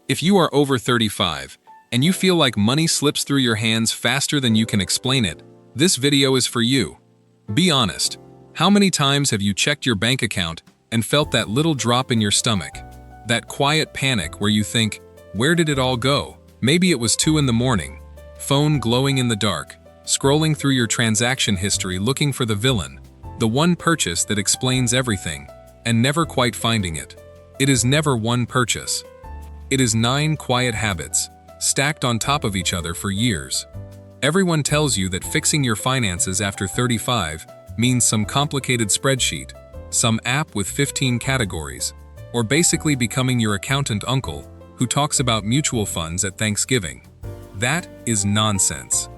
If you are over 35 and you feel like money slips through your hands faster than you can explain it, this video is for you. Be honest. How many times have you checked your bank account and felt that little drop in your stomach? That quiet panic where you think, where did it all go? Maybe it was 2 in the morning, phone glowing in the dark, scrolling through your transaction history looking for the villain, the one purchase that explains everything, and never quite finding it. It is never one purchase. It is 9 quiet habits, stacked on top of each other for years. Everyone tells you that fixing your finances after 35 means some complicated spreadsheet, some app with 15 categories, or basically becoming your accountant uncle who talks about mutual funds at Thanksgiving. That is nonsense.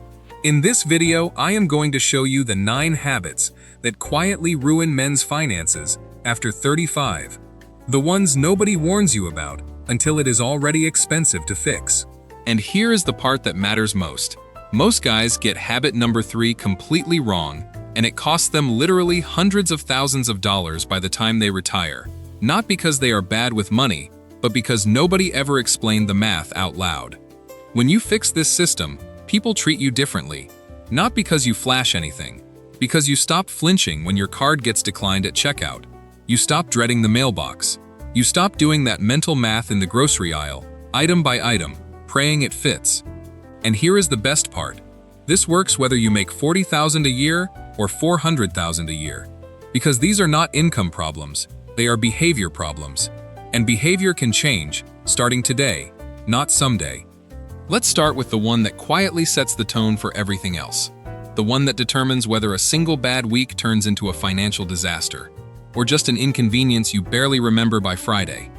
In this video, I am going to show you the 9 habits that quietly ruin men's finances after 35. The ones nobody warns you about until it is already expensive to fix. And here is the part that matters most. Most guys get habit number 3 completely wrong, and it costs them literally hundreds of thousands of dollars by the time they retire. Not because they are bad with money, but because nobody ever explained the math out loud. When you fix this system, people treat you differently. Not because you flash anything, because you stop flinching when your card gets declined at checkout. You stop dreading the mailbox. You stop doing that mental math in the grocery aisle, item by item, praying it fits. And here is the best part. This works whether you make $40,000 a year or $400,000 a year. Because these are not income problems, they are behavior problems. And behavior can change, starting today, not someday. Let's start with the one that quietly sets the tone for everything else. The one that determines whether a single bad week turns into a financial disaster, or just an inconvenience you barely remember by Friday.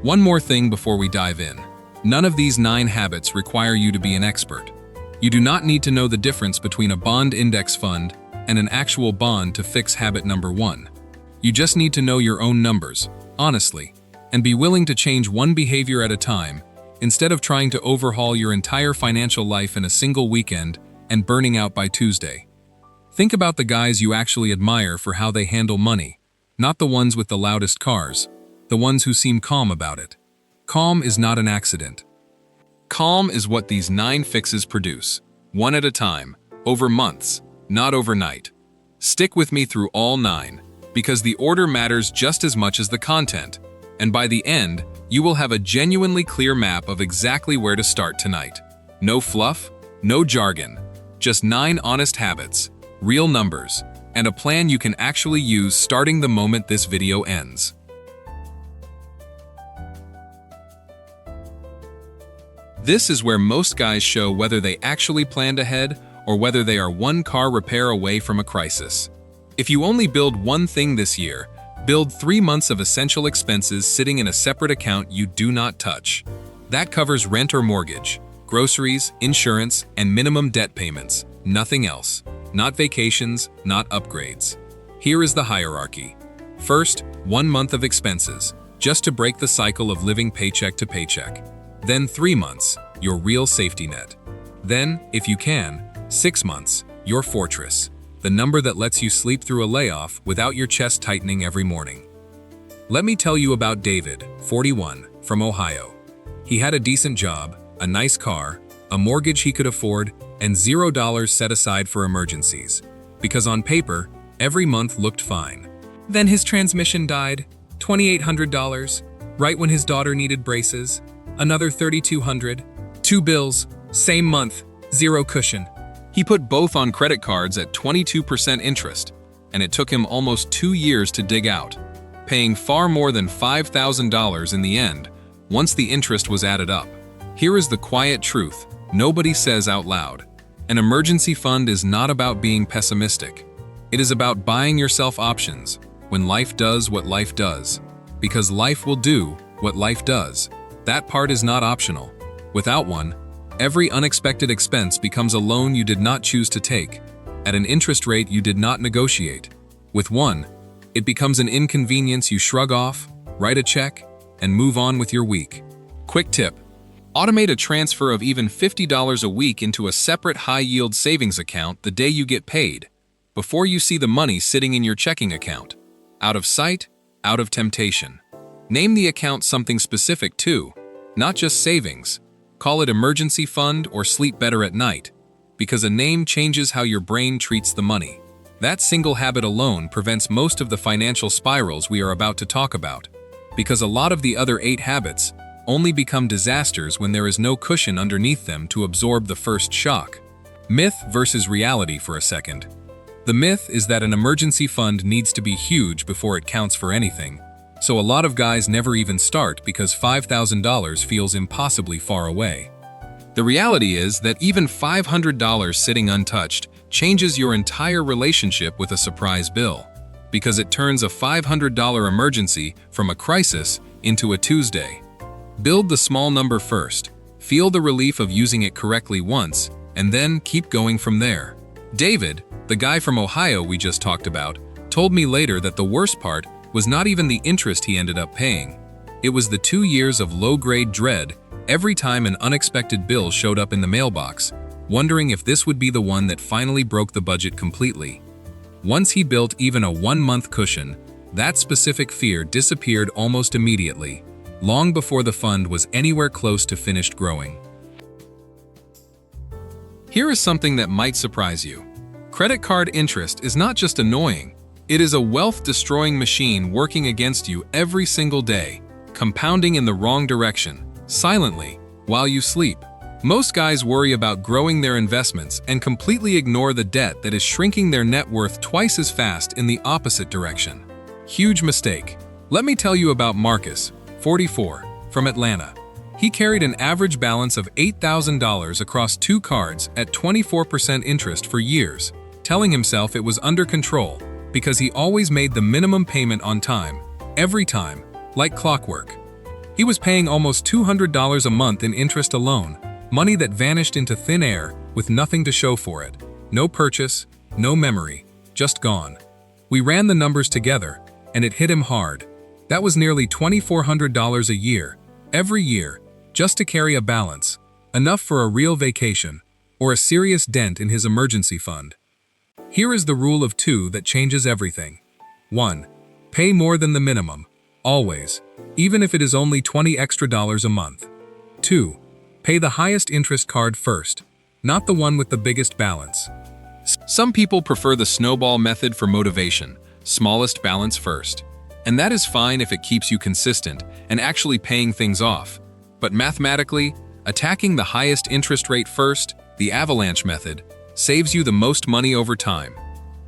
One more thing before we dive in. None of these 9 habits require you to be an expert. You do not need to know the difference between a bond index fund and an actual bond to fix habit number 1. You just need to know your own numbers, honestly, and be willing to change one behavior at a time, instead of trying to overhaul your entire financial life in a single weekend and burning out by Tuesday. Think about the guys you actually admire for how they handle money, not the ones with the loudest cars, the ones who seem calm about it. Calm is not an accident. Calm is what these 9 fixes produce, one at a time, over months, not overnight. Stick with me through all 9, because the order matters just as much as the content, and by the end, you will have a genuinely clear map of exactly where to start tonight. No fluff, no jargon, just 9 honest habits, real numbers, and a plan you can actually use starting the moment this video ends. This is where most guys show whether they actually planned ahead or whether they are one car repair away from a crisis. If you only build one thing this year, build 3 months of essential expenses sitting in a separate account you do not touch. That covers rent or mortgage, groceries, insurance, and minimum debt payments, nothing else. Not vacations, not upgrades. Here is the hierarchy. First, 1 month of expenses, just to break the cycle of living paycheck to paycheck. Then 3 months, your real safety net. Then, if you can, 6 months, your fortress, the number that lets you sleep through a layoff without your chest tightening every morning. Let me tell you about David, 41, from Ohio. He had a decent job, a nice car, a mortgage he could afford, and $0 set aside for emergencies. Because on paper, every month looked fine. Then his transmission died, $2,800, right when his daughter needed braces. Another $3,200, 2 bills, same month, 0 cushion. He put both on credit cards at 22% interest, and it took him almost 2 years to dig out, paying far more than $5,000 in the end, once the interest was added up. Here is the quiet truth nobody says out loud. An emergency fund is not about being pessimistic. It is about buying yourself options when life does what life does, because life will do what life does. That part is not optional. Without one, every unexpected expense becomes a loan you did not choose to take, at an interest rate you did not negotiate. With one, it becomes an inconvenience you shrug off, write a check, and move on with your week. Quick tip: automate a transfer of even $50 a week into a separate high-yield savings account the day you get paid, before you see the money sitting in your checking account. Out of sight, out of temptation. Name the account something specific too. Not just savings. Call it emergency fund or sleep better at night, because a name changes how your brain treats the money. That single habit alone prevents most of the financial spirals we are about to talk about, because a lot of the other 8 habits only become disasters when there is no cushion underneath them to absorb the first shock. Myth versus reality for a second. The myth is that an emergency fund needs to be huge before it counts for anything, so a lot of guys never even start because $5,000 feels impossibly far away. The reality is that even $500 sitting untouched changes your entire relationship with a surprise bill, because it turns a $500 emergency from a crisis into a Tuesday. Build the small number first, feel the relief of using it correctly once, and then keep going from there. David, the guy from Ohio we just talked about, told me later that the worst part was not even the interest he ended up paying. It was the 2 years of low-grade dread every time an unexpected bill showed up in the mailbox, wondering if this would be the one that finally broke the budget completely. Once he built even a 1-month cushion, that specific fear disappeared almost immediately, long before the fund was anywhere close to finished growing. Here is something that might surprise you. Credit card interest is not just annoying, it is a wealth-destroying machine working against you every single day, compounding in the wrong direction, silently, while you sleep. Most guys worry about growing their investments and completely ignore the debt that is shrinking their net worth twice as fast in the opposite direction. Huge mistake. Let me tell you about Marcus, 44, from Atlanta. He carried an average balance of $8,000 across 2 cards at 24% interest for years, telling himself it was under control because he always made the minimum payment on time, every time, like clockwork. He was paying almost $200 a month in interest alone, money that vanished into thin air with nothing to show for it. No purchase, no memory, just gone. We ran the numbers together, and it hit him hard. That was nearly $2,400 a year, every year, just to carry a balance, enough for a real vacation, or a serious dent in his emergency fund. Here is the rule of 2 that changes everything. 1. Pay more than the minimum, always, even if it is only $20 extra a month. 2. Pay the highest interest card first, not the one with the biggest balance. Some people prefer the snowball method for motivation, smallest balance first. And that is fine if it keeps you consistent and actually paying things off. But mathematically, attacking the highest interest rate first, the avalanche method, saves you the most money over time.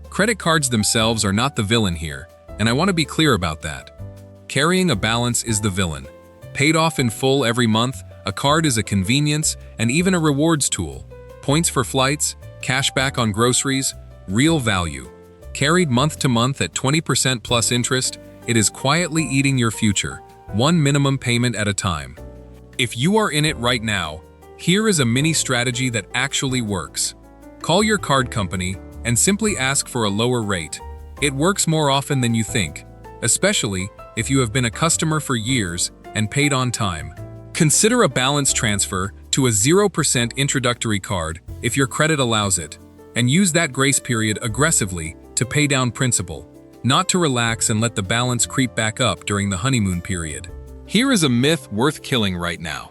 Credit cards themselves are not the villain here, and I want to be clear about that. Carrying a balance is the villain. Paid off in full every month, a card is a convenience and even a rewards tool. Points for flights, cash back on groceries, real value. Carried month to month at 20% plus interest, it is quietly eating your future, one minimum payment at a time. If you are in it right now, here is a mini strategy that actually works. Call your card company and simply ask for a lower rate. It works more often than you think, especially if you have been a customer for years and paid on time. Consider a balance transfer to a 0% introductory card if your credit allows it, and use that grace period aggressively to pay down principal, not to relax and let the balance creep back up during the honeymoon period. Here is a myth worth killing right now.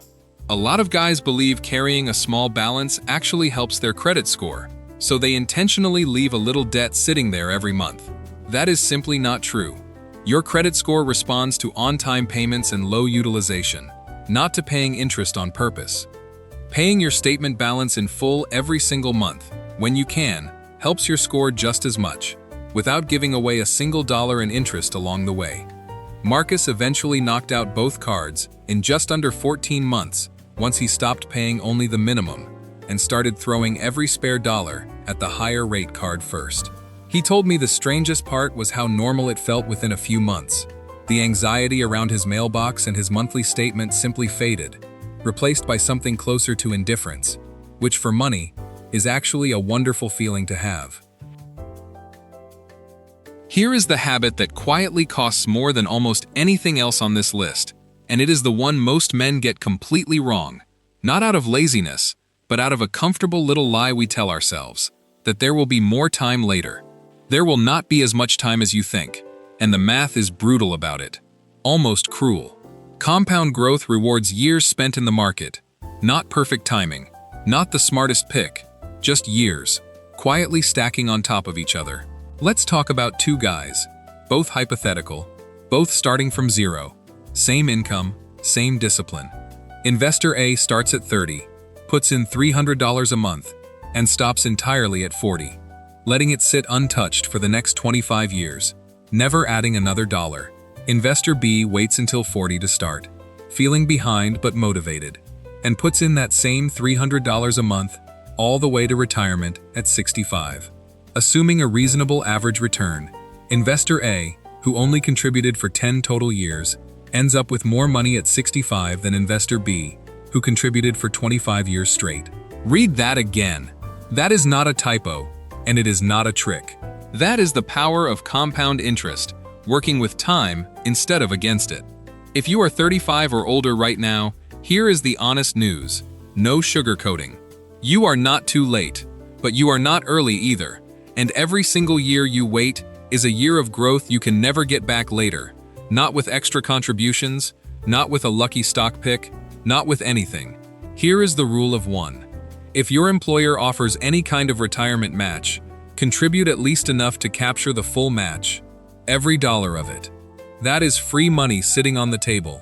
A lot of guys believe carrying a small balance actually helps their credit score, so they intentionally leave a little debt sitting there every month. That is simply not true. Your credit score responds to on-time payments and low utilization, not to paying interest on purpose. Paying your statement balance in full every single month, when you can, helps your score just as much, without giving away a single dollar in interest along the way. Marcus eventually knocked out both cards in just under 14 months once he stopped paying only the minimum and started throwing every spare dollar at the higher rate card first. He told me the strangest part was how normal it felt within a few months. The anxiety around his mailbox and his monthly statement simply faded, replaced by something closer to indifference, which for money is actually a wonderful feeling to have. Here is the habit that quietly costs more than almost anything else on this list, and it is the one most men get completely wrong, not out of laziness, but out of a comfortable little lie we tell ourselves, that there will be more time later. There will not be as much time as you think, and the math is brutal about it, almost cruel. Compound growth rewards years spent in the market. Not perfect timing, not the smartest pick, just years, quietly stacking on top of each other. Let's talk about two guys, both hypothetical, both starting from zero. Same income, same discipline. Investor A starts at 30, puts in $300 a month, and stops entirely at 40, letting it sit untouched for the next 25 years, never adding another dollar. Investor B waits until 40 to start, feeling behind but motivated, and puts in that same $300 a month all the way to retirement at 65. Assuming a reasonable average return, Investor A, who only contributed for 10 total years, ends up with more money at 65 than Investor B, who contributed for 25 years straight. Read that again. That is not a typo, and it is not a trick. That is the power of compound interest, working with time instead of against it. If you are 35 or older right now, here is the honest news. No sugarcoating. You are not too late, but you are not early either. And every single year you wait is a year of growth you can never get back later. Not with extra contributions, not with a lucky stock pick, not with anything. Here is the rule of one. If your employer offers any kind of retirement match, contribute at least enough to capture the full match. Every dollar of it. That is free money sitting on the table,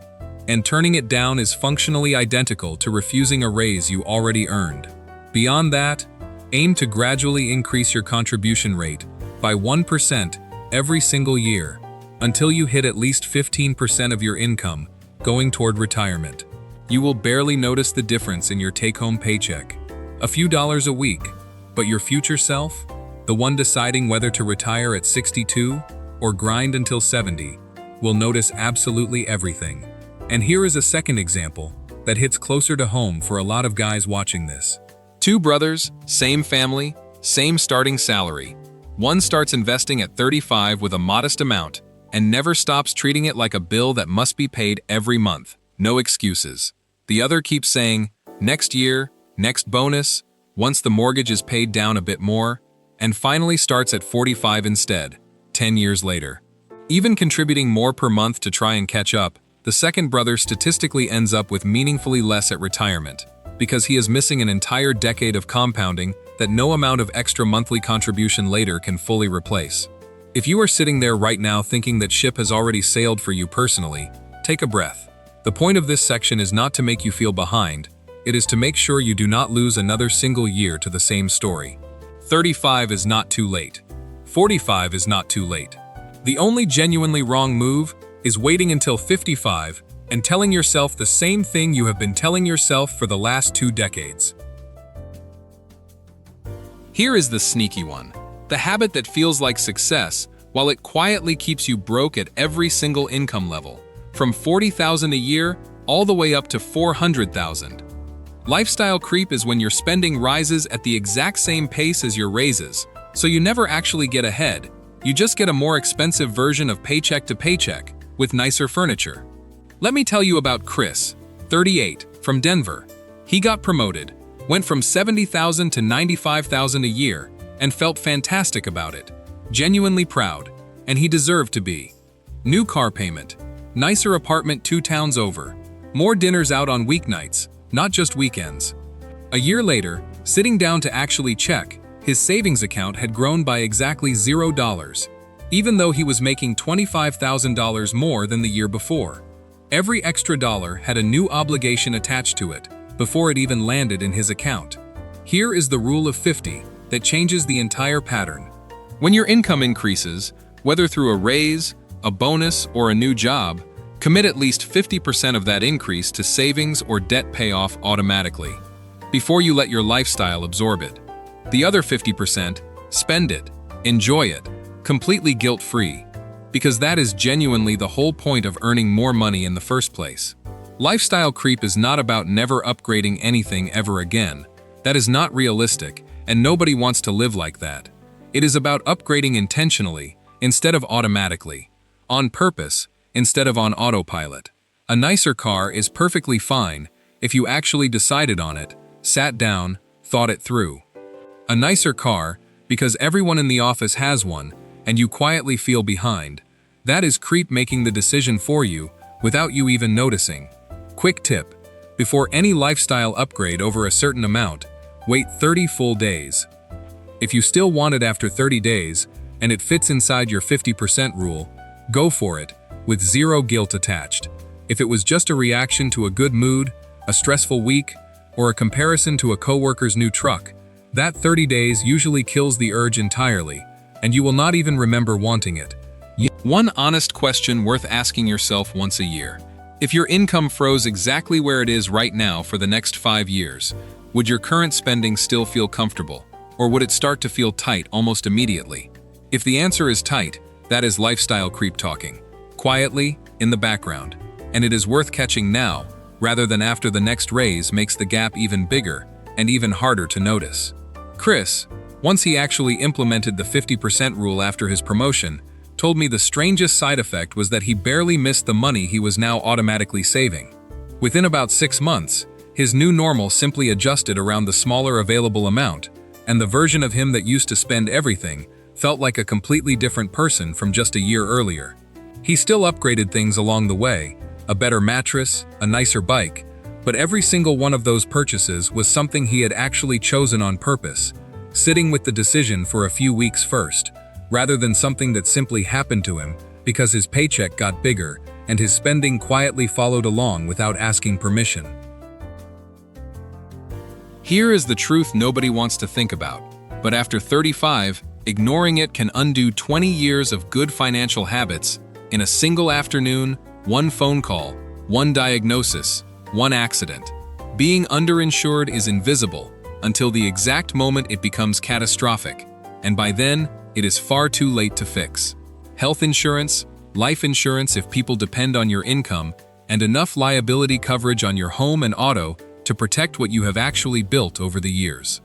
and turning it down is functionally identical to refusing a raise you already earned. Beyond that, aim to gradually increase your contribution rate by 1% every single year until you hit at least 15% of your income going toward retirement. You will barely notice the difference in your take-home paycheck. A few dollars a week, but your future self, the one deciding whether to retire at 62 or grind until 70, will notice absolutely everything. And here is a second example that hits closer to home for a lot of guys watching this. Two brothers, same family, same starting salary. One starts investing at 35 with a modest amount and never stops treating it like a bill that must be paid every month. No excuses. The other keeps saying, next year, next bonus, once the mortgage is paid down a bit more, and finally starts at 45 instead, 10 years later. Even contributing more per month to try and catch up, the second brother statistically ends up with meaningfully less at retirement, because he is missing an entire decade of compounding that no amount of extra monthly contribution later can fully replace. If you are sitting there right now thinking that ship has already sailed for you personally, take a breath. The point of this section is not to make you feel behind, it is to make sure you do not lose another single year to the same story. 35 is not too late. 45 is not too late. The only genuinely wrong move is waiting until 55 and telling yourself the same thing you have been telling yourself for the last 2 decades. Here is the sneaky one. The habit that feels like success, while it quietly keeps you broke at every single income level, from $40,000 a year all the way up to $400,000. Lifestyle creep is when your spending rises at the exact same pace as your raises, so you never actually get ahead. You just get a more expensive version of paycheck to paycheck, with nicer furniture. Let me tell you about Chris, 38, from Denver. He got promoted, went from $70,000 to $95,000 a year, and felt fantastic about it. Genuinely proud, and he deserved to be. New car payment, nicer apartment 2 towns over, more dinners out on weeknights, not just weekends. A year later, sitting down to actually check, his savings account had grown by exactly $0, even though he was making $25,000 more than the year before. Every extra dollar had a new obligation attached to it before it even landed in his account. Here is the rule of 50 that changes the entire pattern. When your income increases, whether through a raise, a bonus, or a new job, commit at least 50% of that increase to savings or debt payoff automatically, before you let your lifestyle absorb it. The other 50%, spend it, enjoy it, completely guilt-free, because that is genuinely the whole point of earning more money in the first place. Lifestyle creep is not about never upgrading anything ever again. That is not realistic, and nobody wants to live like that. It is about upgrading intentionally instead of automatically, on purpose instead of on autopilot. A nicer car is perfectly fine if you actually decided on it, sat down, thought it through. A nicer car because everyone in the office has one and you quietly feel behind. That is creep making the decision for you without you even noticing. Quick tip: before any lifestyle upgrade over a certain amount, wait 30 full days. If you still want it after 30 days, and it fits inside your 50% rule, go for it, with zero guilt attached. If it was just a reaction to a good mood, a stressful week, or a comparison to a coworker's new truck, that 30 days usually kills the urge entirely, and you will not even remember wanting it. One honest question worth asking yourself once a year. If your income froze exactly where it is right now for the next 5 years, would your current spending still feel comfortable, or would it start to feel tight almost immediately? If the answer is tight, that is lifestyle creep talking, quietly, in the background, and it is worth catching now, rather than after the next raise makes the gap even bigger and even harder to notice. Chris, once he actually implemented the 50% rule after his promotion, told me the strangest side effect was that he barely missed the money he was now automatically saving. Within about 6 months, his new normal simply adjusted around the smaller available amount, and the version of him that used to spend everything felt like a completely different person from just a year earlier. He still upgraded things along the way, a better mattress, a nicer bike, but every single one of those purchases was something he had actually chosen on purpose, sitting with the decision for a few weeks first, rather than something that simply happened to him because his paycheck got bigger and his spending quietly followed along without asking permission. Here is the truth nobody wants to think about, but after 35, ignoring it can undo 20 years of good financial habits in a single afternoon, one phone call, one diagnosis, one accident. Being underinsured is invisible until the exact moment it becomes catastrophic, and by then, it is far too late to fix. Health insurance, life insurance if people depend on your income, and enough liability coverage on your home and auto to protect what you have actually built over the years.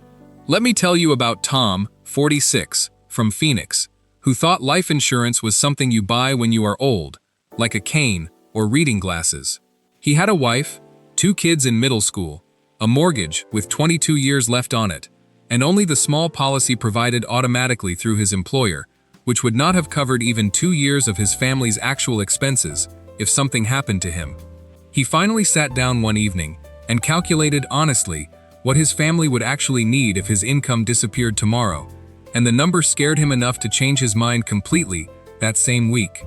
Let me tell you about Tom, 46, from Phoenix, who thought life insurance was something you buy when you are old, like a cane or reading glasses. He had a wife, 2 kids in middle school, a mortgage with 22 years left on it, and only the small policy provided automatically through his employer, which would not have covered even 2 years of his family's actual expenses if something happened to him. He finally sat down one evening and calculated honestly what his family would actually need if his income disappeared tomorrow, and the number scared him enough to change his mind completely that same week.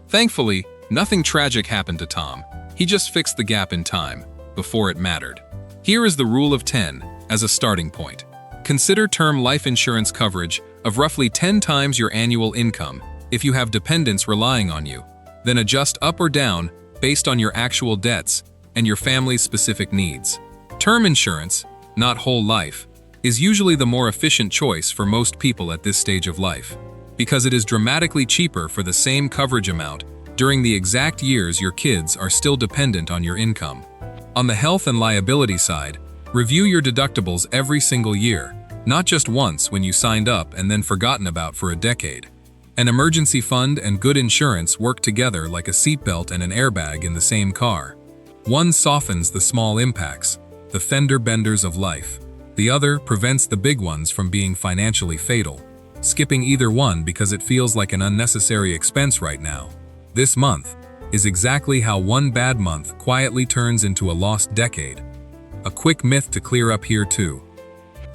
Thankfully, nothing tragic happened to Tom. He just fixed the gap in time, before it mattered. Here is the rule of 10 as a starting point. Consider term life insurance coverage of roughly 10 times your annual income if you have dependents relying on you. Then adjust up or down based on your actual debts and your family's specific needs. Term insurance, not whole life, is usually the more efficient choice for most people at this stage of life, because it is dramatically cheaper for the same coverage amount during the exact years your kids are still dependent on your income. On the health and liability side, review your deductibles every single year, not just once when you signed up and then forgotten about for a decade. An emergency fund and good insurance work together like a seatbelt and an airbag in the same car. One softens the small impacts, the fender benders of life. The other prevents the big ones from being financially fatal. Skipping either one because it feels like an unnecessary expense right now. This month is exactly how one bad month quietly turns into a lost decade. A quick myth to clear up here too.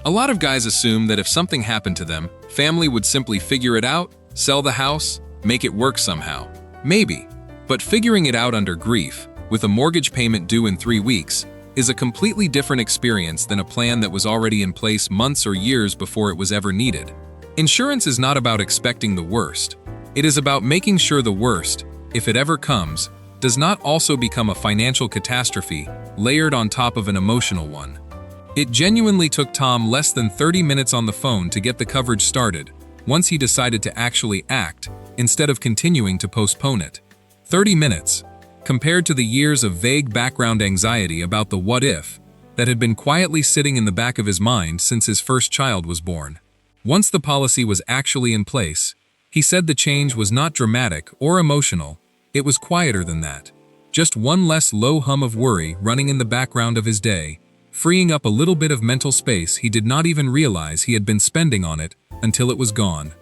A lot of guys assume that if something happened to them, family would simply figure it out, sell the house, make it work somehow. Maybe, but figuring it out under grief, with a mortgage payment due in 3 weeks, is a completely different experience than a plan that was already in place months or years before it was ever needed. Insurance is not about expecting the worst. It is about making sure the worst, if it ever comes, does not also become a financial catastrophe layered on top of an emotional one. It genuinely took Tom less than 30 minutes on the phone to get the coverage started, once he decided to actually act, instead of continuing to postpone it. 30 minutes, compared to the years of vague background anxiety about the what if that had been quietly sitting in the back of his mind since his first child was born. Once the policy was actually in place, he said the change was not dramatic or emotional, it was quieter than that. Just one less low hum of worry running in the background of his day, freeing up a little bit of mental space he did not even realize he had been spending on it until it was gone.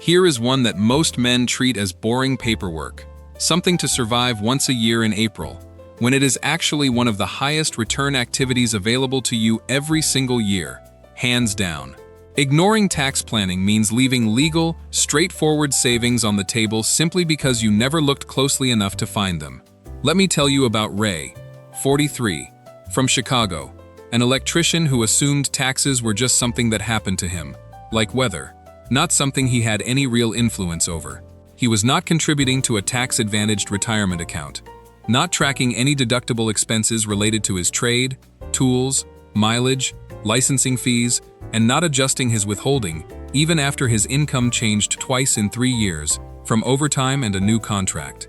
Here is one that most men treat as boring paperwork. something to survive once a year in April, when it is actually one of the highest return activities available to you every single year, hands down. Ignoring tax planning means leaving legal, straightforward savings on the table simply because you never looked closely enough to find them. Let me tell you about Ray, 43, from Chicago, an electrician who assumed taxes were just something that happened to him, like weather, not something he had any real influence over. He was not contributing to a tax-advantaged retirement account, not tracking any deductible expenses related to his trade, tools, mileage, licensing fees, and not adjusting his withholding even after his income changed twice in 3 years, from overtime and a new contract.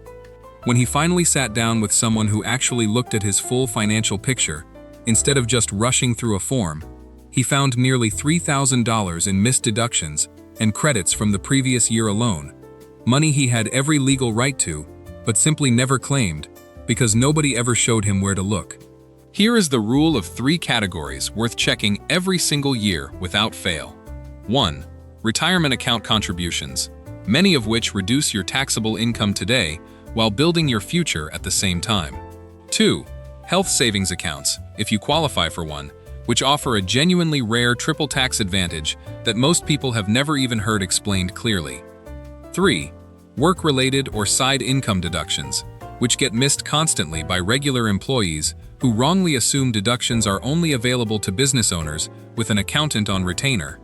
When he finally sat down with someone who actually looked at his full financial picture, instead of just rushing through a form, he found nearly $3,000 in missed deductions and credits from the previous year alone, money he had every legal right to, but simply never claimed, because nobody ever showed him where to look. Here is the rule of 3 categories worth checking every single year without fail. 1. Retirement account contributions, many of which reduce your taxable income today while building your future at the same time. 2. Health savings accounts, if you qualify for one, which offer a genuinely rare triple tax advantage that most people have never even heard explained clearly. 3. Work-related or side income deductions, which get missed constantly by regular employees who wrongly assume deductions are only available to business owners with an accountant on retainer.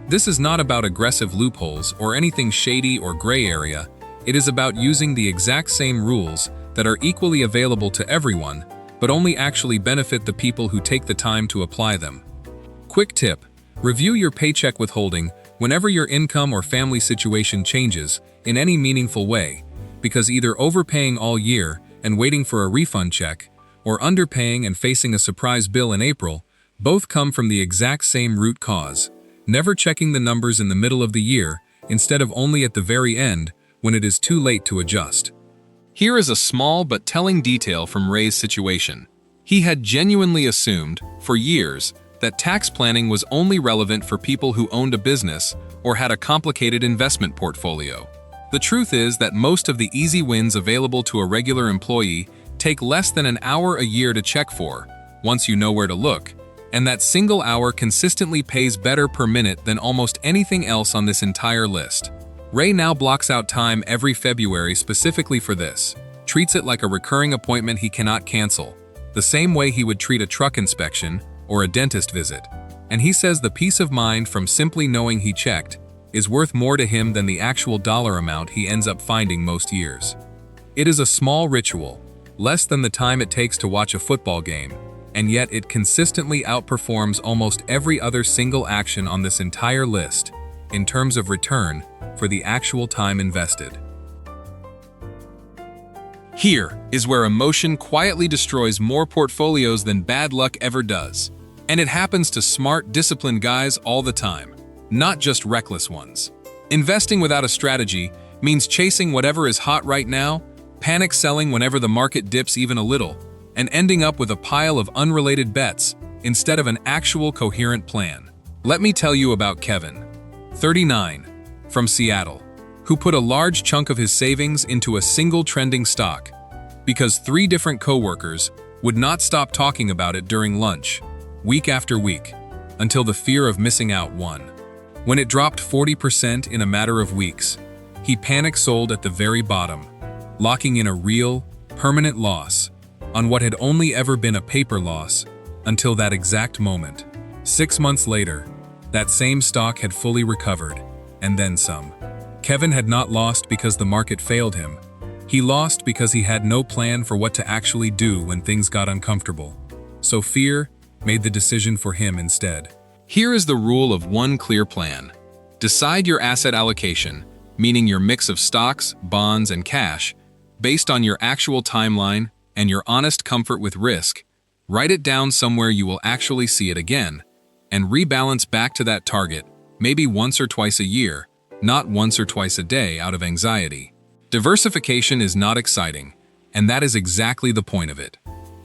This is not about aggressive loopholes or anything shady or gray area. It is about using the exact same rules that are equally available to everyone, but only actually benefit the people who take the time to apply them. Quick tip: review your paycheck withholding whenever your income or family situation changes in any meaningful way, because either overpaying all year and waiting for a refund check, or underpaying and facing a surprise bill in April, both come from the exact same root cause: never checking the numbers in the middle of the year instead of only at the very end when it is too late to adjust. Here is a small but telling detail from Ray's situation. He had genuinely assumed, for years, that tax planning was only relevant for people who owned a business or had a complicated investment portfolio. The truth is that most of the easy wins available to a regular employee take less than an hour a year to check for, once you know where to look, and that single hour consistently pays better per minute than almost anything else on this entire list. Ray now blocks out time every February specifically for this, treats it like a recurring appointment he cannot cancel, the same way he would treat a truck inspection or a dentist visit. And he says the peace of mind from simply knowing he checked is worth more to him than the actual dollar amount he ends up finding most years. It is a small ritual, less than the time it takes to watch a football game, and yet it consistently outperforms almost every other single action on this entire list in terms of return for the actual time invested. Here is where emotion quietly destroys more portfolios than bad luck ever does. And it happens to smart, disciplined guys all the time, not just reckless ones. Investing without a strategy means chasing whatever is hot right now, panic selling whenever the market dips even a little, and ending up with a pile of unrelated bets instead of an actual coherent plan. Let me tell you about Kevin, 39, from Seattle, who put a large chunk of his savings into a single trending stock because 3 different coworkers would not stop talking about it during lunch, week after week, until the fear of missing out won. When it dropped 40% in a matter of weeks, he panic sold at the very bottom, locking in a real, permanent loss on what had only ever been a paper loss until that exact moment. 6 months later, that same stock had fully recovered, and then some. Kevin had not lost because the market failed him. He lost because he had no plan for what to actually do when things got uncomfortable. So fear made the decision for him instead. Here is the rule of one clear plan. Decide your asset allocation, meaning your mix of stocks, bonds, and cash, based on your actual timeline and your honest comfort with risk. Write it down somewhere you will actually see it again, and rebalance back to that target, maybe once or twice a year, not once or twice a day out of anxiety. Diversification is not exciting, and that is exactly the point of it.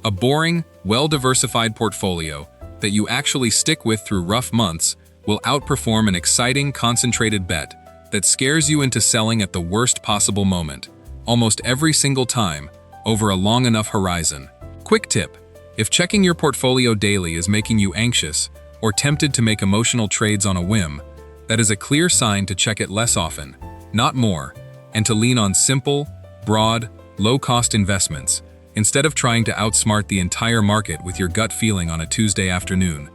A boring, well-diversified portfolio that you actually stick with through rough months will outperform an exciting, concentrated bet that scares you into selling at the worst possible moment, almost every single time, over a long enough horizon. Quick tip: if checking your portfolio daily is making you anxious or tempted to make emotional trades on a whim, that is a clear sign to check it less often, not more, and to lean on simple, broad, low-cost investments, instead of trying to outsmart the entire market with your gut feeling on a Tuesday afternoon.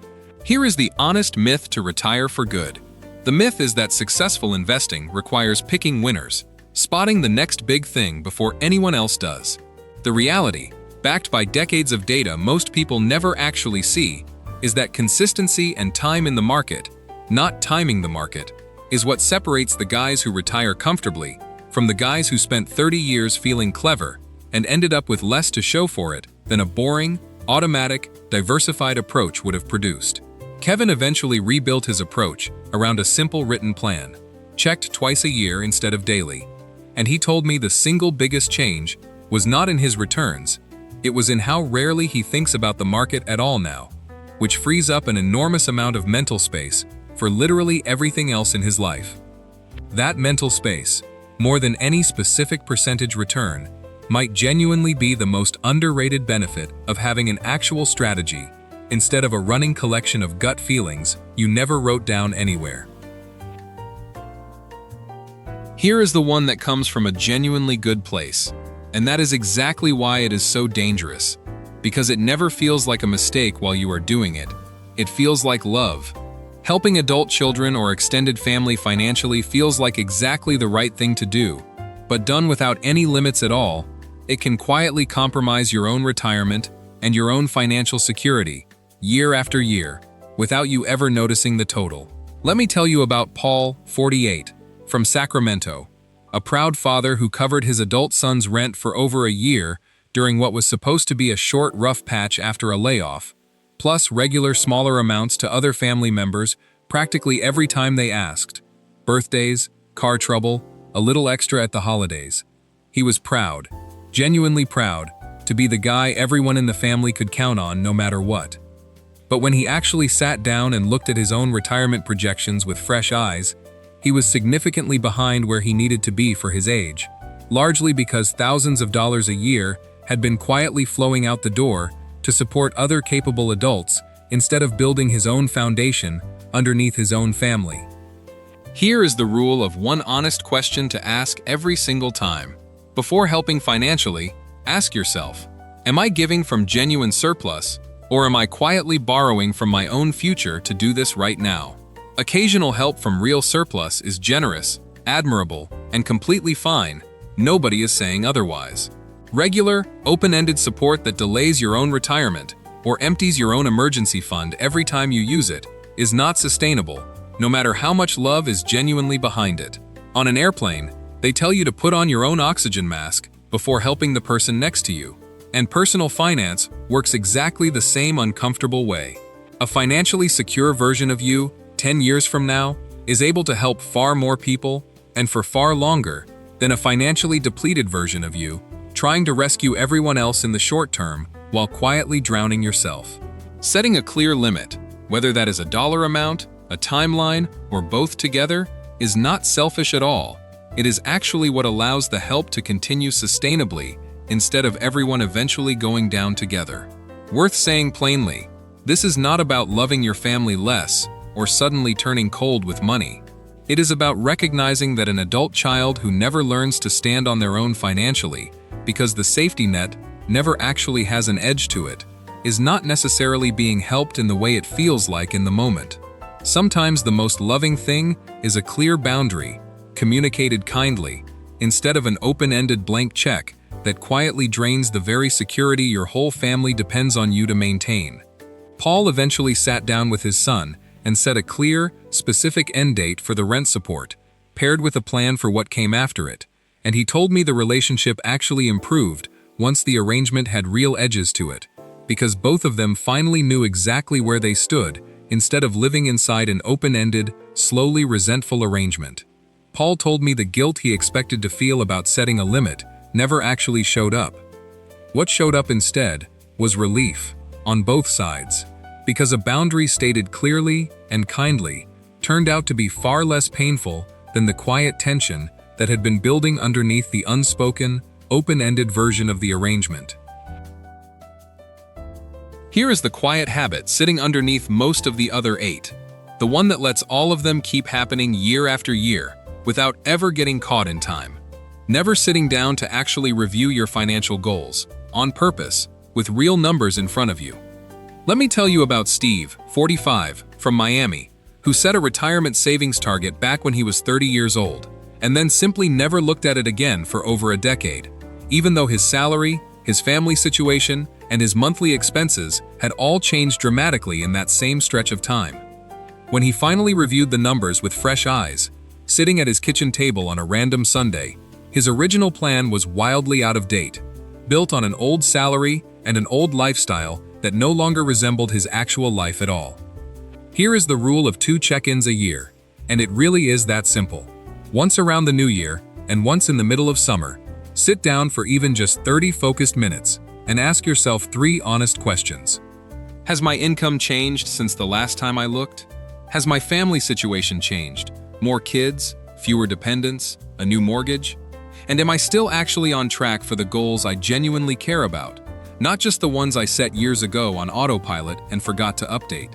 Here is the honest myth to retire for good. The myth is that successful investing requires picking winners, spotting the next big thing before anyone else does. The reality, backed by decades of data most people never actually see, is that consistency and time in the market, not timing the market, is what separates the guys who retire comfortably from the guys who spent 30 years feeling clever and ended up with less to show for it than a boring, automatic, diversified approach would have produced. Kevin eventually rebuilt his approach around a simple written plan, checked twice a year instead of daily, and he told me the single biggest change was not in his returns, it was in how rarely he thinks about the market at all now, which frees up an enormous amount of mental space for literally everything else in his life. That mental space, more than any specific percentage return, might genuinely be the most underrated benefit of having an actual strategy instead of a running collection of gut feelings you never wrote down anywhere. Here is the one that comes from a genuinely good place, and that is exactly why it is so dangerous. Because it never feels like a mistake while you are doing it. It feels like love. Helping adult children or extended family financially feels like exactly the right thing to do, but done without any limits at all, it can quietly compromise your own retirement and your own financial security, year after year, without you ever noticing the total. Let me tell you about Paul, 48, from Sacramento, a proud father who covered his adult son's rent for over a year during what was supposed to be a short, rough patch after a layoff, plus regular smaller amounts to other family members practically every time they asked. Birthdays, car trouble, a little extra at the holidays. He was proud, genuinely proud, to be the guy everyone in the family could count on no matter what. But when he actually sat down and looked at his own retirement projections with fresh eyes, he was significantly behind where he needed to be for his age, largely because thousands of dollars a year had been quietly flowing out the door to support other capable adults instead of building his own foundation underneath his own family. Here is the rule of one honest question to ask every single time. Before helping financially, ask yourself, am I giving from genuine surplus, or am I quietly borrowing from my own future to do this right now? Occasional help from real surplus is generous, admirable, and completely fine. Nobody is saying otherwise. Regular, open-ended support that delays your own retirement or empties your own emergency fund every time you use it is not sustainable, no matter how much love is genuinely behind it. On an airplane, they tell you to put on your own oxygen mask before helping the person next to you, and personal finance works exactly the same uncomfortable way. A financially secure version of you, 10 years from now, is able to help far more people and for far longer than a financially depleted version of you, trying to rescue everyone else in the short term while quietly drowning yourself. Setting a clear limit, whether that is a dollar amount, a timeline, or both together, is not selfish at all. It is actually what allows the help to continue sustainably instead of everyone eventually going down together. Worth saying plainly, this is not about loving your family less or suddenly turning cold with money. It is about recognizing that an adult child who never learns to stand on their own financially, because the safety net never actually has an edge to it, is not necessarily being helped in the way it feels like in the moment. Sometimes the most loving thing is a clear boundary, communicated kindly, instead of an open-ended blank check that quietly drains the very security your whole family depends on you to maintain. Paul eventually sat down with his son and set a clear, specific end date for the rent support, paired with a plan for what came after it, and he told me the relationship actually improved once the arrangement had real edges to it, because both of them finally knew exactly where they stood instead of living inside an open-ended, slowly resentful arrangement. Paul told me the guilt he expected to feel about setting a limit never actually showed up. What showed up instead was relief, on both sides, because a boundary stated clearly and kindly turned out to be far less painful than the quiet tension that had been building underneath the unspoken, open-ended version of the arrangement. Here is the quiet habit sitting underneath most of the other 8. The one that lets all of them keep happening year after year, without ever getting caught in time. Never sitting down to actually review your financial goals, on purpose, with real numbers in front of you. Let me tell you about Steve, 45, from Miami, who set a retirement savings target back when he was 30 years old, and then simply never looked at it again for over a decade, even though his salary, his family situation, and his monthly expenses had all changed dramatically in that same stretch of time. When he finally reviewed the numbers with fresh eyes, sitting at his kitchen table on a random Sunday, his original plan was wildly out of date, built on an old salary and an old lifestyle that no longer resembled his actual life at all. Here is the rule of 2 check-ins a year, and it really is that simple. Once around the new year, and once in the middle of summer, sit down for even just 30 focused minutes and ask yourself 3 honest questions. Has my income changed since the last time I looked? Has my family situation changed? More kids? Fewer dependents? A new mortgage? And am I still actually on track for the goals I genuinely care about? Not just the ones I set years ago on autopilot and forgot to update.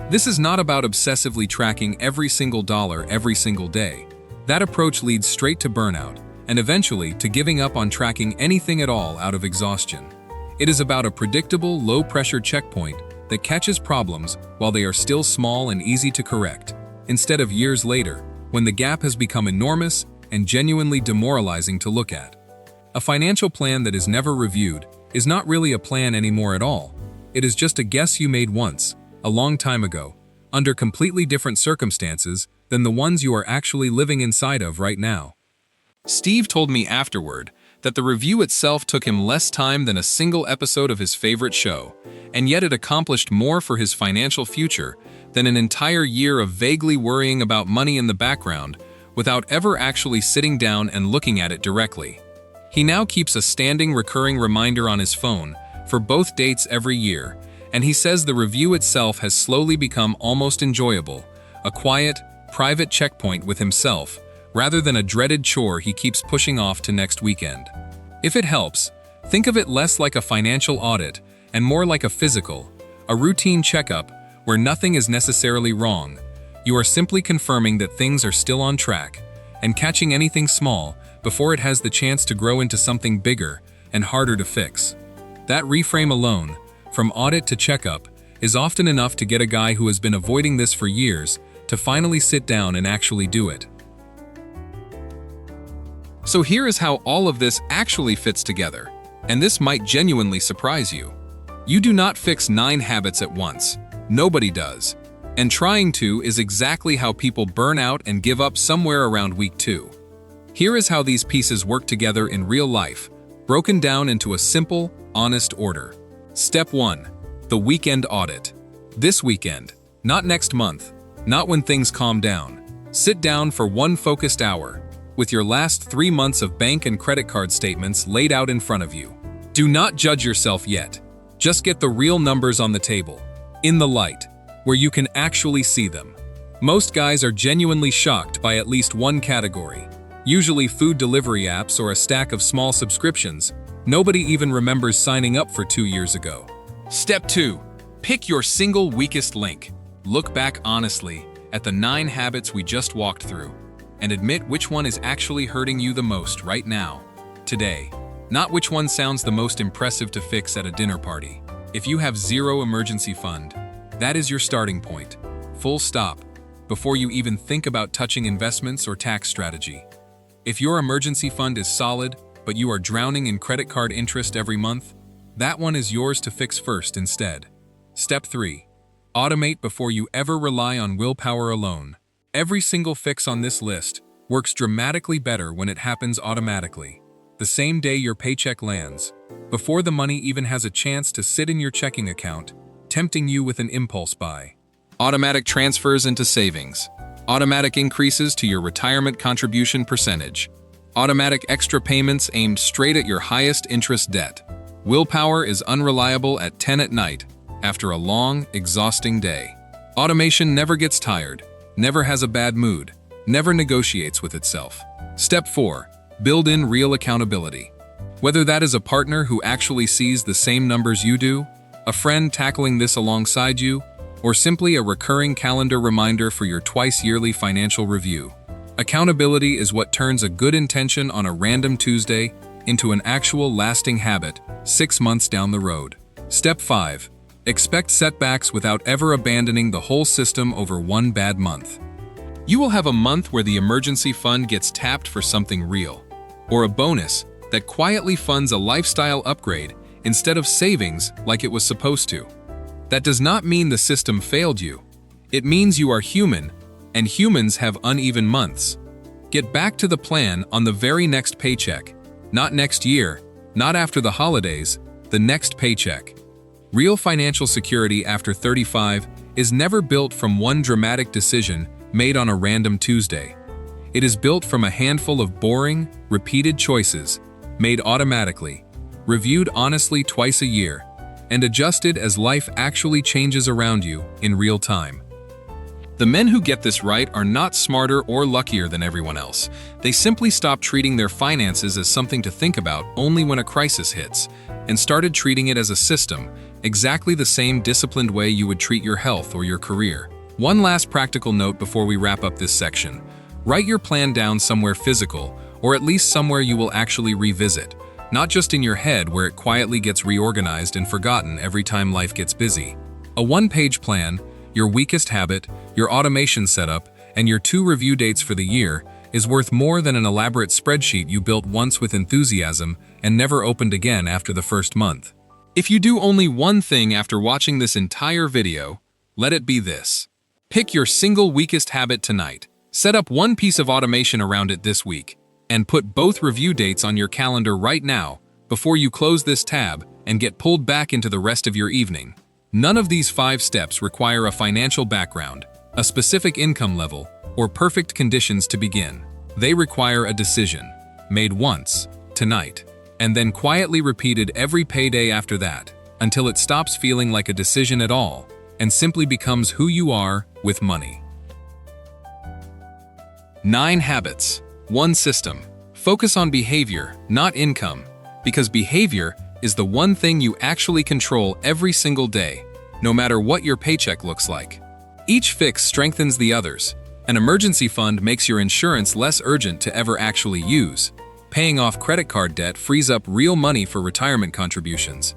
This is not about obsessively tracking every single dollar every single day. That approach leads straight to burnout, and eventually to giving up on tracking anything at all out of exhaustion. It is about a predictable, low-pressure checkpoint that catches problems while they are still small and easy to correct, instead of years later, when the gap has become enormous and genuinely demoralizing to look at. A financial plan that is never reviewed is not really a plan anymore at all. It is just a guess you made once, a long time ago, under completely different circumstances than the ones you are actually living inside of right now. Steve told me afterward that the review itself took him less time than a single episode of his favorite show, and yet it accomplished more for his financial future than an entire year of vaguely worrying about money in the background without ever actually sitting down and looking at it directly. He now keeps a standing recurring reminder on his phone for both dates every year, and he says the review itself has slowly become almost enjoyable, a quiet, private checkpoint with himself, rather than a dreaded chore he keeps pushing off to next weekend. If it helps, think of it less like a financial audit and more like a physical, a routine checkup where nothing is necessarily wrong. You are simply confirming that things are still on track and catching anything small before it has the chance to grow into something bigger and harder to fix. That reframe alone, from audit to checkup, is often enough to get a guy who has been avoiding this for years to finally sit down and actually do it. So here is how all of this actually fits together, and this might genuinely surprise you. You do not fix 9 habits at once. Nobody does. And trying to is exactly how people burn out and give up somewhere around week 2. Here is how these pieces work together in real life, broken down into a simple, honest order. Step 1. The weekend audit. This weekend, not next month, not when things calm down. Sit down for 1 focused hour, with your last 3 months of bank and credit card statements laid out in front of you. Do not judge yourself yet. Just get the real numbers on the table, in the light, where you can actually see them. Most guys are genuinely shocked by at least one category, usually food delivery apps or a stack of small subscriptions nobody even remembers signing up for 2 years ago. Step 2. Pick your single weakest link. Look back honestly at the 9 habits we just walked through, and admit which one is actually hurting you the most right now, today. Not which one sounds the most impressive to fix at a dinner party. If you have 0 emergency fund, that is your starting point. Full stop. Before you even think about touching investments or tax strategy. If your emergency fund is solid, but you are drowning in credit card interest every month, that one is yours to fix first instead. Step 3. Automate before you ever rely on willpower alone. Every single fix on this list works dramatically better when it happens automatically. The same day your paycheck lands, before the money even has a chance to sit in your checking account, tempting you with an impulse buy. Automatic transfers into savings. Automatic increases to your retirement contribution percentage. Automatic extra payments aimed straight at your highest interest debt. Willpower is unreliable at 10 at night, after a long, exhausting day. Automation never gets tired, never has a bad mood, never negotiates with itself. Step 4. Build in real accountability. Whether that is a partner who actually sees the same numbers you do, a friend tackling this alongside you, or simply a recurring calendar reminder for your twice-yearly financial review. Accountability is what turns a good intention on a random Tuesday into an actual lasting habit 6 months down the road. Step 5. Expect setbacks without ever abandoning the whole system over one bad month. You will have a month where the emergency fund gets tapped for something real, or a bonus that quietly funds a lifestyle upgrade instead of savings like it was supposed to. That does not mean the system failed you. It means you are human, and humans have uneven months. Get back to the plan on the very next paycheck. Not next year, not after the holidays, the next paycheck. Real financial security after 35 is never built from one dramatic decision made on a random Tuesday. It is built from a handful of boring, repeated choices, made automatically, reviewed honestly twice a year, and adjusted as life actually changes around you in real time. The men who get this right are not smarter or luckier than everyone else. They simply stopped treating their finances as something to think about only when a crisis hits, and started treating it as a system, exactly the same disciplined way you would treat your health or your career. One last practical note before we wrap up this section. Write your plan down somewhere physical, or at least somewhere you will actually revisit, not just in your head where it quietly gets reorganized and forgotten every time life gets busy. A one-page plan, your weakest habit, your automation setup, and your 2 review dates for the year is worth more than an elaborate spreadsheet you built once with enthusiasm and never opened again after the first month. If you do only one thing after watching this entire video, let it be this. Pick your single weakest habit tonight. Set up one piece of automation around it this week, and put both review dates on your calendar right now before you close this tab and get pulled back into the rest of your evening. None of these 5 steps require a financial background, a specific income level, or perfect conditions to begin. They require a decision, made once, tonight, and then quietly repeated every payday after that, until it stops feeling like a decision at all, and simply becomes who you are with money. 9 habits. 1 system. Focus on behavior, not income, because behavior is the one thing you actually control every single day, no matter what your paycheck looks like. Each fix strengthens the others. An emergency fund makes your insurance less urgent to ever actually use. Paying off credit card debt frees up real money for retirement contributions.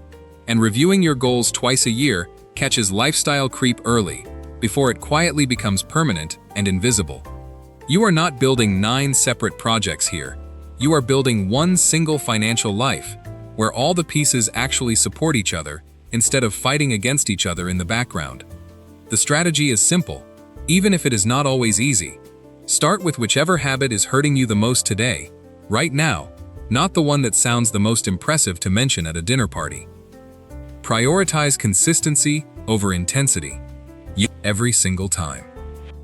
And reviewing your goals twice a year catches lifestyle creep early, before it quietly becomes permanent and invisible. You are not building 9 separate projects here. You are building one single financial life, where all the pieces actually support each other instead of fighting against each other in the background. The strategy is simple, even if it is not always easy. Start with whichever habit is hurting you the most today, right now, not the one that sounds the most impressive to mention at a dinner party. Prioritize consistency over intensity, every single time.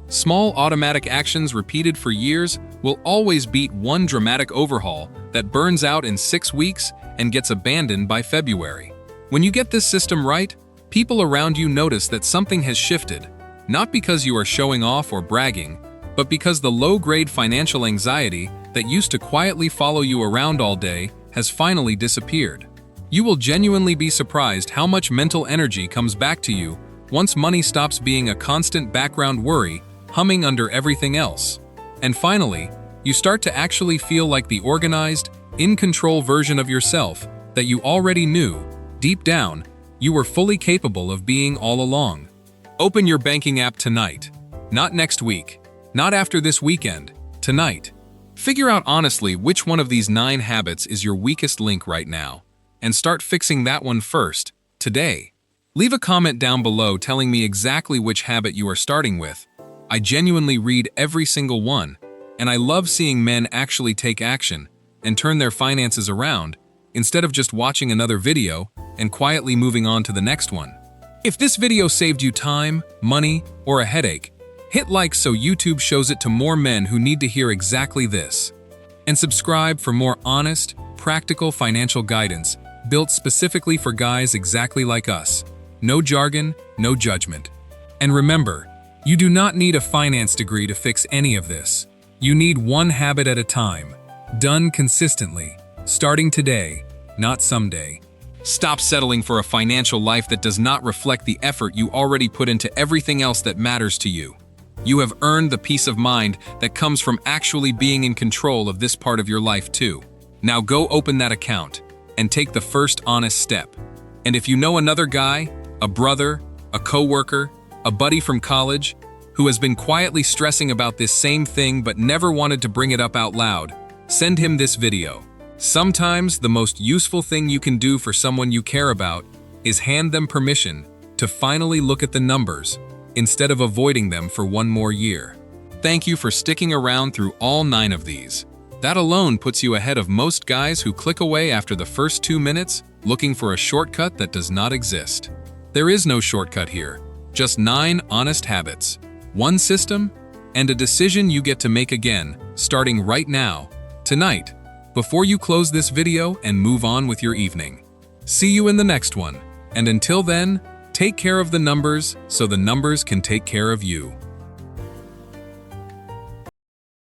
Small automatic actions repeated for years will always beat one dramatic overhaul that burns out in 6 weeks and gets abandoned by February. When you get this system right, people around you notice that something has shifted, not because you are showing off or bragging, but because the low-grade financial anxiety that used to quietly follow you around all day has finally disappeared. You will genuinely be surprised how much mental energy comes back to you once money stops being a constant background worry humming under everything else. And finally, you start to actually feel like the organized, in-control version of yourself that you already knew, deep down, you were fully capable of being all along. Open your banking app tonight. Not next week. Not after this weekend. Tonight. Figure out honestly which one of these 9 habits is your weakest link right now, and start fixing that one first, today. Leave a comment down below telling me exactly which habit you are starting with. I genuinely read every single one, and I love seeing men actually take action and turn their finances around instead of just watching another video and quietly moving on to the next one. If this video saved you time, money, or a headache, hit like so YouTube shows it to more men who need to hear exactly this. And subscribe for more honest, practical financial guidance built specifically for guys exactly like us. No jargon, no judgment. And remember, you do not need a finance degree to fix any of this. You need one habit at a time, done consistently, starting today, not someday. Stop settling for a financial life that does not reflect the effort you already put into everything else that matters to you. You have earned the peace of mind that comes from actually being in control of this part of your life too. Now go open that account and take the first honest step. And if you know another guy, a brother, a coworker, a buddy from college, who has been quietly stressing about this same thing but never wanted to bring it up out loud, send him this video. Sometimes the most useful thing you can do for someone you care about is hand them permission to finally look at the numbers instead of avoiding them for one more year. Thank you for sticking around through all 9 of these. That alone puts you ahead of most guys who click away after the first 2 minutes looking for a shortcut that does not exist. There is no shortcut here, just 9 honest habits, one system, and a decision you get to make again, starting right now, tonight, before you close this video and move on with your evening. See you in the next one, and until then, take care of the numbers so the numbers can take care of you.